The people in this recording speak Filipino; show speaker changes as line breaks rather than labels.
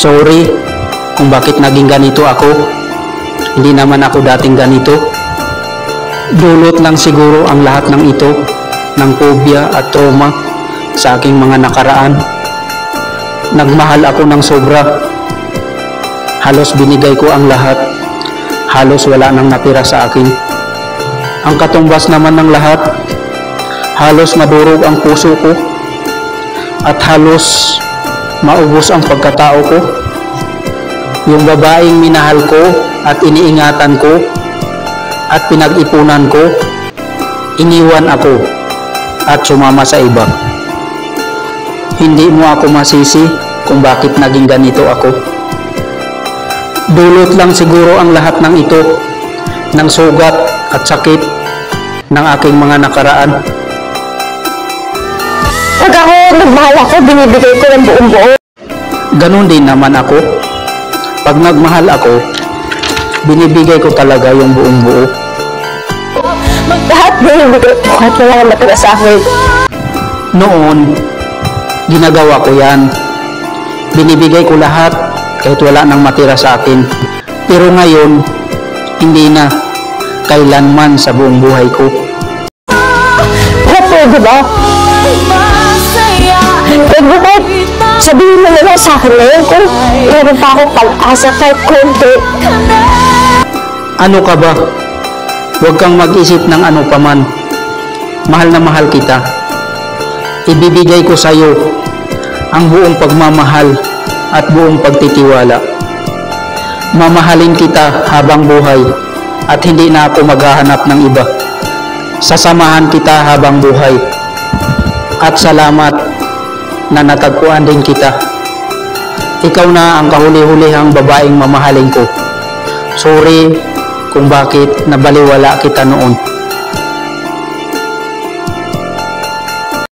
Sorry kung bakit naging ganito ako. Hindi naman ako dating ganito. Dulot lang siguro ang lahat ng ito, ng phobia at trauma sa aking mga nakaraan. Nagmahal ako ng sobra. Halos binigay ko ang lahat. Halos wala nang natira sa akin. Ang katumbas naman ng lahat, halos madurog ang puso ko at halos maubos ang pagkatao ko. Yung babaeng minahal ko at iniingatan ko at pinag-ipunan ko, iniwan ako at sumama sa iba. Hindi mo ako masisi kung bakit naging ganito ako. Dulot lang siguro ang lahat ng ito, ng sugat at sakit ng aking mga nakaraan.
Pag ako nagmahal ako, binibigay ko ng buong buo.
Ganon din naman ako. Pag nagmahal ako, binibigay ko talaga yung buong buo.
Lahat binibigay ko kahit wala kang matira sa akin.
Noon, ginagawa ko yan. Binibigay ko lahat kahit wala nang matira sa akin. Pero ngayon, hindi na. Kailanman sa buong buhay ko.
Pwede ba? Pwede ba? Sabihin mo na lang sa akin ngayon kung meron pa akong pag-asa kahit konti.
Ano ka ba? Huwag kang mag-isip ng ano paman. Mahal na mahal kita. Ibibigay ko sa iyo ang buong pagmamahal at buong pagtitiwala. Mamahalin kita habang buhay at hindi na ako maghahanap ng iba. Sasamahan kita habang buhay. At salamat na natagpuan din kita. Ikaw na ang kahuli-hulihang babaeng mamahalin ko. Sorry kung bakit nabaliwala kita noon.